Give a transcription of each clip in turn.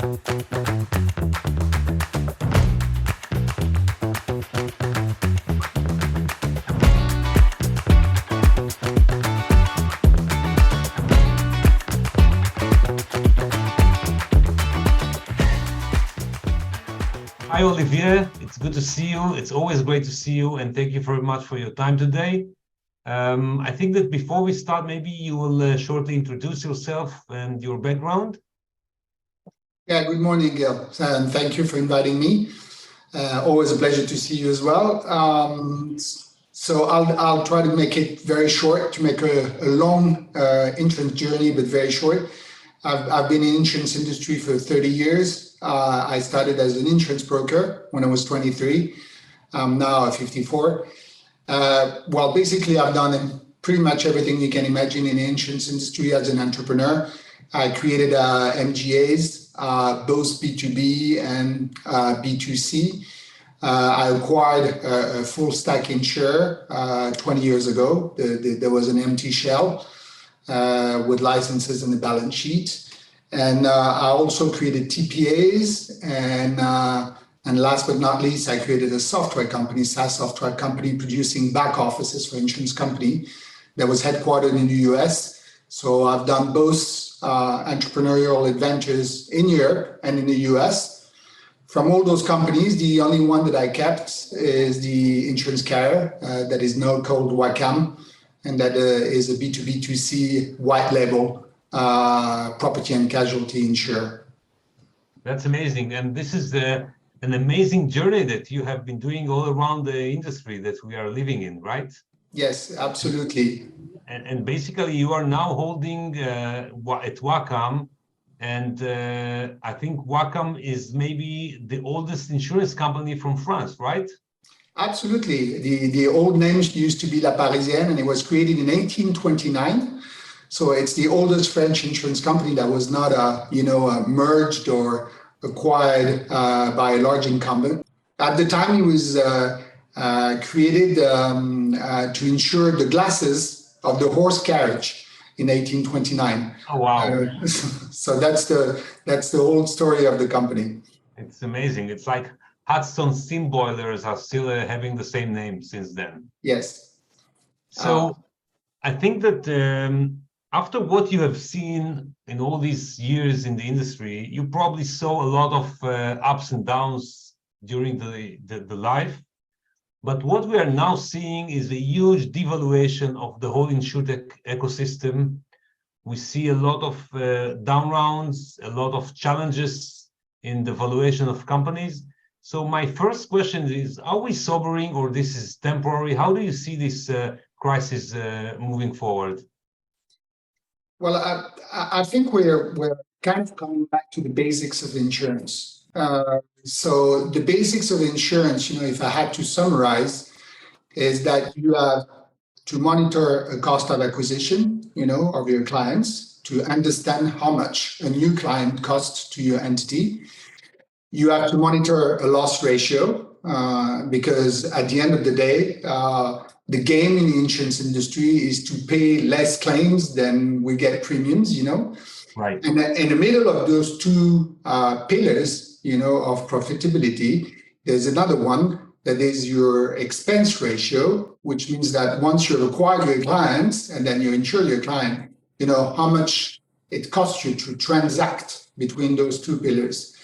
Hi, Olivier. It's good to see you. It's always great to see you, and thank you very much for your time today. I think that before we start, maybe you will shortly introduce yourself and your background. Yeah, good morning, Gil, and thank you for inviting me. Always a pleasure to see you as well. So I'll try to make it very short, to make a long insurance journey, but very short. I've been in the insurance industry for 30 years. I started as an insurance broker when I was 23. I'm now 54. Well, basically, I've done pretty much everything you can imagine in the insurance industry as an entrepreneur. I created MGAs, both B2B and B2C. I acquired a full stack insurer 20 years ago. There was an empty shell with licenses and the balance sheet. And I also created TPAs, and last but not least, I created a software company, SaaS software company, producing back offices for insurance company that was headquartered in the US. So I've done both entrepreneurial adventures in Europe and in the US. From all those companies, the only one that I kept is the insurance carrier that is now called Wakam, and that is a B2B2C white label property and casualty insurer. That's amazing. And this is an amazing journey that you have been doing all around the industry that we are living in, right? Yes, absolutely. And basically, you are now holding at Wakam, and I think Wakam is maybe the oldest insurance company from France, right? Absolutely. The old name used to be La Parisienne, and it was created in 1829. So it's the oldest French insurance company that was not, merged or acquired by a large incumbent. At the time, it was created to insure the glasses of the horse carriage in 1829. Oh wow! So that's the old story of the company. It's amazing. It's like Hudson steam boilers are still having the same name since then. Yes. So I think that after what you have seen in all these years in the industry, you probably saw a lot of ups and downs during the life. But what we are now seeing is a huge devaluation of the whole Insurtech ecosystem. We see a lot of down rounds, a lot of challenges in the valuation of companies. So my first question is, are we sobering, or this is temporary? How do you see this crisis moving forward? Well, I think we're kind of coming back to the basics of insurance. So the basics of insurance, if I had to summarize, is that you have to monitor a cost of acquisition, of your clients, to understand how much a new client costs to your entity. You have to monitor a loss ratio, because at the end of the day, the game in the insurance industry is to pay less claims than we get premiums, Right. And in the middle of those two pillars, of profitability, there's another one that is your expense ratio, which means that once you acquire your clients and then you insure your client, how much it costs you to transact between those two pillars.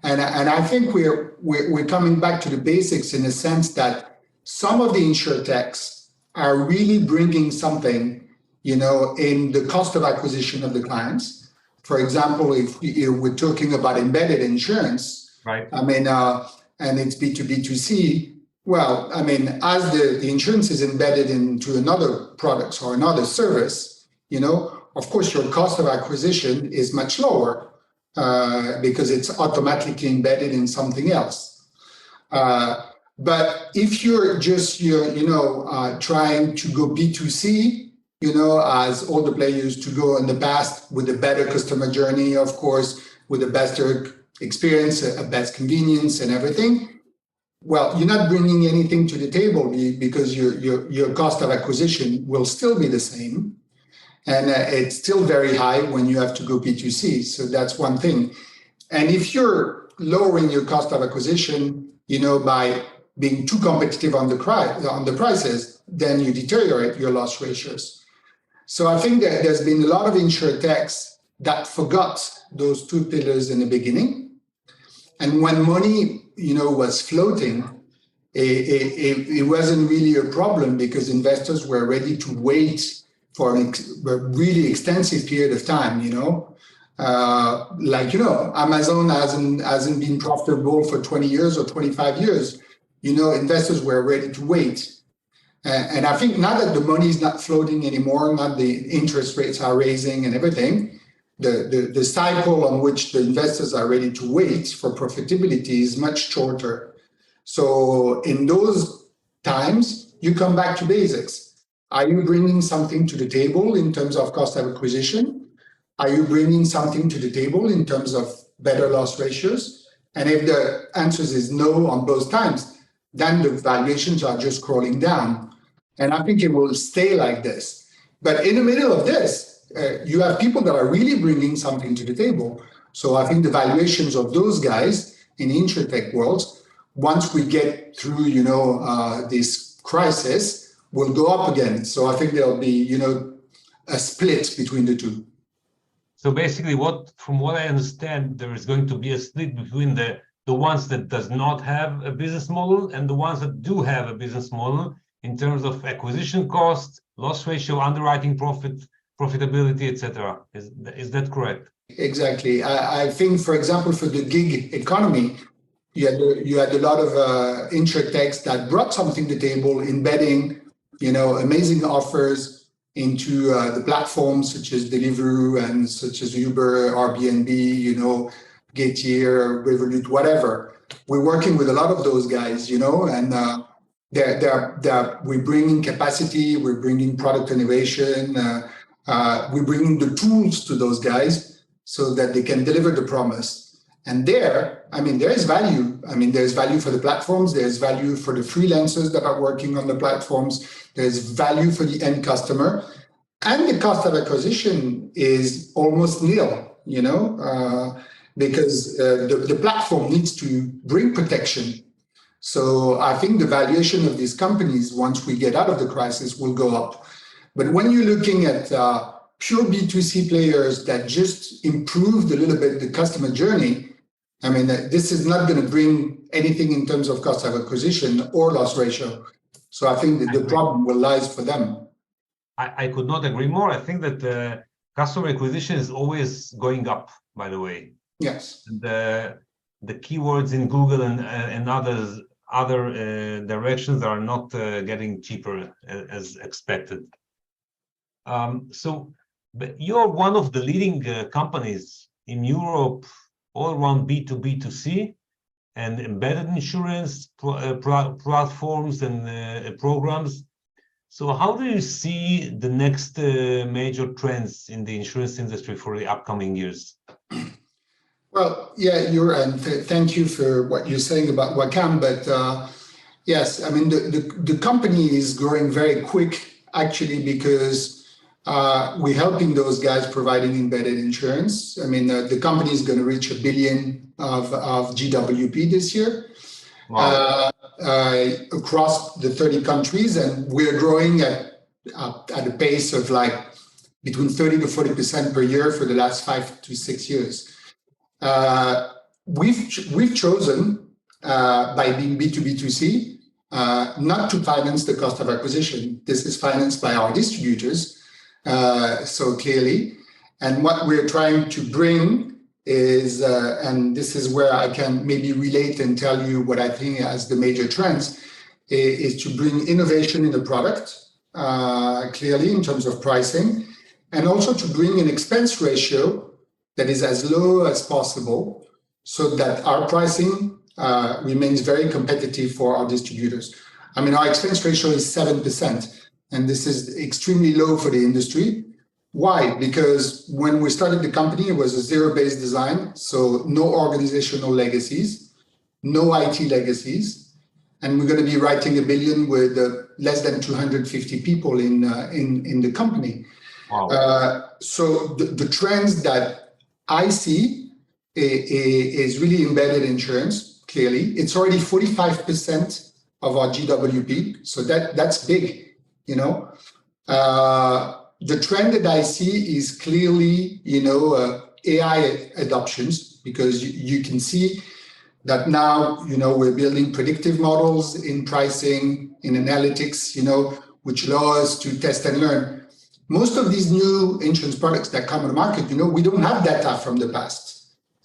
And I think we're coming back to the basics in the sense that some of the Insurtechs are really bringing something, in the cost of acquisition of the clients. For example, if we're talking about embedded insurance, right? And it's B2B2C. Well, as the insurance is embedded into another product or another service, of course, your cost of acquisition is much lower because it's automatically embedded in something else. But if you're just, trying to go B2C, as all the players to go in the past with a better customer journey, of course, with a better experience, a best convenience and everything, well, you're not bringing anything to the table because your cost of acquisition will still be the same. And it's still very high when you have to go B2C. So that's one thing. And if you're lowering your cost of acquisition, by being too competitive on the prices, then you deteriorate your loss ratios. So I think that there's been a lot of Insurtechs that forgot those two pillars in the beginning. And when money, was floating, it wasn't really a problem because investors were ready to wait for a really extensive period of time, Amazon hasn't been profitable for 20 years or 25 years. Investors were ready to wait. And I think now that the money is not floating anymore, now the interest rates are raising and everything, the cycle on which the investors are ready to wait for profitability is much shorter. So in those times, you come back to basics. Are you bringing something to the table in terms of cost of acquisition? Are you bringing something to the table in terms of better loss ratios? And if the answer is no on both times, then the valuations are just crawling down. And I think it will stay like this. But in the middle of this, you have people that are really bringing something to the table. So I think the valuations of those guys in the Insurtech world, once we get through, this crisis, will go up again. So I think there'll be, a split between the two. So basically, from what I understand, there is going to be a split between the ones that does not have a business model and the ones that do have a business model in terms of acquisition cost, loss ratio, underwriting profitability, etc. Is that correct? Exactly. I think, for example, for the gig economy, you had a lot of Insurtechs that brought something to the table, embedding, amazing offers into the platforms such as Deliveroo and such as Uber, Airbnb, Getir, Revolut, whatever. We're working with a lot of those guys, and we're bringing capacity, we're bringing product innovation, we're bringing the tools to those guys so that they can deliver the promise. And there is value. There's value for the platforms, there's value for the freelancers that are working on the platforms, there's value for the end customer, and the cost of acquisition is almost nil, because the platform needs to bring protection. So I think the valuation of these companies, once we get out of the crisis, will go up. But when you're looking at pure B2C players that just improved a little bit the customer journey, this is not going to bring anything in terms of cost of acquisition or loss ratio. So I think that the problem will lies for them. I could not agree more. I think that customer acquisition is always going up, by the way. Yes. The keywords in Google and other directions are not getting cheaper as expected. But you're one of the leading companies in Europe all around B2B2C and embedded insurance platforms and programs. So how do you see the next major trends in the insurance industry for the upcoming years? Well, yeah, and thank you for what you're saying about Wakam. But yes, the company is growing very quick, actually, because we're helping those guys providing embedded insurance. The company is going to reach $1 billion of GWP this year. Wow. Across the 30 countries, and we're growing at a pace of between 30 to 40% per year for the last 5 to 6 years. We've chosen by being B2B2C not to finance the cost of acquisition. This is financed by our distributors, so clearly. And what we're trying to bring is, and this is where I can maybe relate and tell you what I think as the major trends, is to bring innovation in the product, clearly in terms of pricing, and also to bring an expense ratio that is as low as possible so that our pricing remains very competitive for our distributors. Our expense ratio is 7%, and this is extremely low for the industry. Why? Because when we started the company, it was a zero-based design, so no organizational legacies, no IT legacies, and we're going to be writing $1 billion with less than 250 people in the company. Wow. So the trends that I see is really embedded insurance, clearly. It's already 45% of our GWP, so that's big, you know. The trend that I see is clearly, AI adoptions, because you can see that now, we're building predictive models in pricing, in analytics, which allow us to test and learn. Most of these new insurance products that come on the market, we don't have data from the past.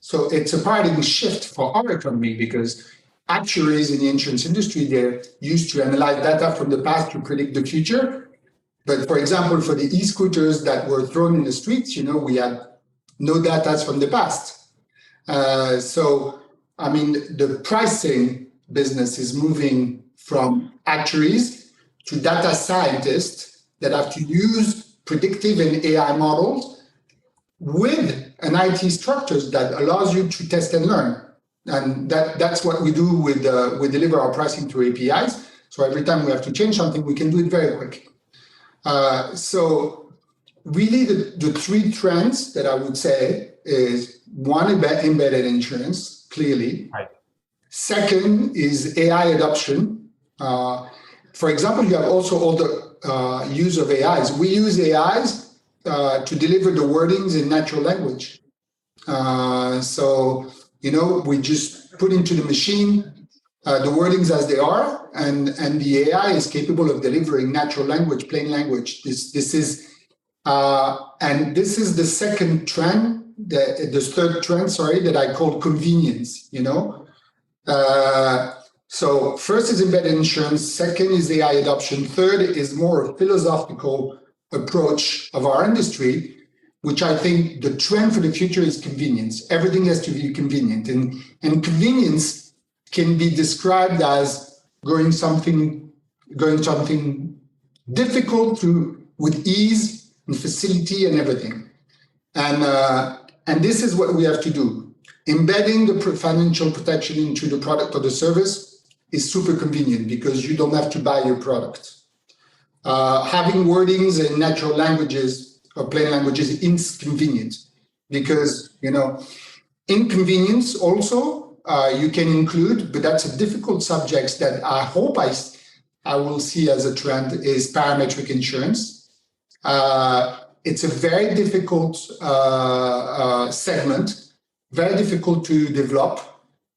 So it's a paradigm shift for our economy, because actuaries in the insurance industry, they're used to analyze data from the past to predict the future. But for example, for the e-scooters that were thrown in the streets, we had no data from the past. The pricing business is moving from actuaries to data scientists that have to use predictive and AI models with an IT structures that allows you to test and learn. And that's what we do with, we deliver our pricing through APIs. So every time we have to change something, we can do it very quick. So really the three trends that I would say is, one, embedded insurance, clearly. Right. Second is AI adoption. For example, you have also all the use of AIs. We use AIs to deliver the wordings in natural language. We just put into the machine the wordings as they are, and the AI is capable of delivering natural language, plain language. This is the second trend, the third trend, that I call convenience. So first is embedded insurance, second is AI adoption, third is more a philosophical approach of our industry, which I think the trend for the future is convenience. Everything has to be convenient, and convenience can be described as going something difficult with ease and facility and everything. And this is what we have to do. Embedding the financial protection into the product or the service is super convenient, because you don't have to buy your product. Having wordings in natural languages or plain languages is inconvenient, because, inconvenience also you can include, but that's a difficult subject that I hope I will see as a trend, is parametric insurance. It's a very difficult segment, very difficult to develop,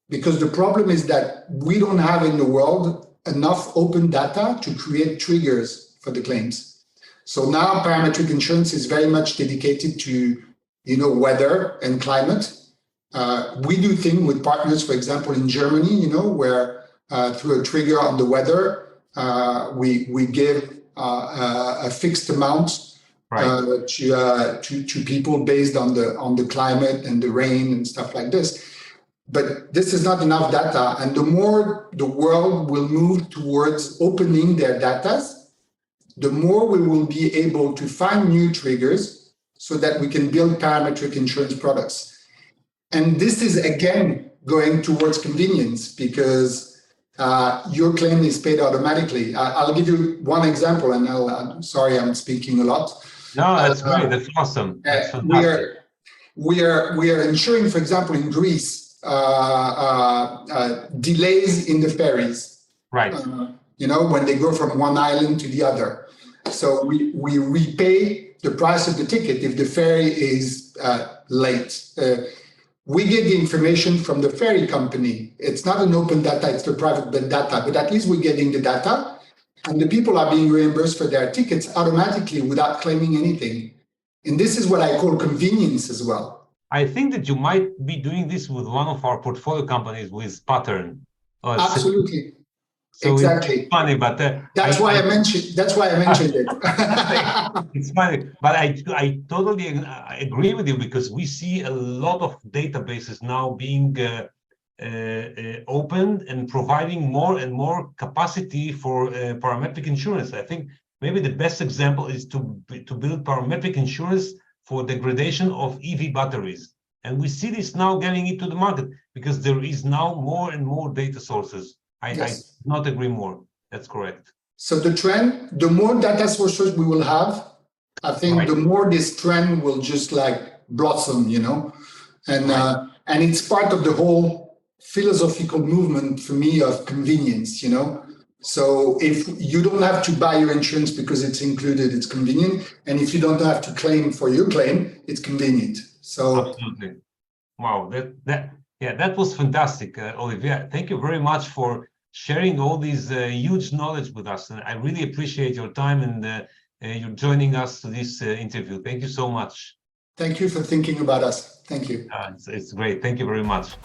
because the problem is that we don't have in the world enough open data to create triggers for the claims. So now parametric insurance is very much dedicated to, weather and climate. We do things with partners, for example, in Germany, where through a trigger on the weather, we give a fixed amount to people based on the climate and the rain and stuff like this. But this is not enough data, and the more the world will move towards opening their data, the more we will be able to find new triggers so that we can build parametric insurance products. And this is again going towards convenience, because your claim is paid automatically. I'll give you one example, and I'm sorry I'm speaking a lot. No, that's great. That's awesome. That's fantastic. We are ensuring, for example, in Greece, delays in the ferries. Right. When they go from one island to the other. So we repay the price of the ticket if the ferry is late. We get the information from the ferry company. It's not an open data, it's the private data, but at least we're getting the data, and the people are being reimbursed for their tickets automatically without claiming anything. And this is what I call convenience as well. I think that you might be doing this with one of our portfolio companies, with Pattern. Absolutely. So exactly. It's funny, but that's why I mentioned it. It's funny, but I totally agree with you, because we see a lot of databases now being opened and providing more and more capacity for parametric insurance. I think maybe the best example is to build parametric insurance for degradation of EV batteries. And we see this now getting into the market, because there is now more and more data sources. I not agree more. That's correct. So the trend, the more data sources we will have, I think the more this trend will just like blossom, And And it's part of the whole philosophical movement for me of convenience, you know. So if you don't have to buy your insurance because it's included, it's convenient. And if you don't have to claim for your claim, it's convenient. So absolutely. Wow, that was fantastic, Olivier. Thank you very much for sharing all these huge knowledge with us. And I really appreciate your time and you joining us to this interview. Thank you so much. Thank you for thinking about us. Thank you. It's great. Thank you very much.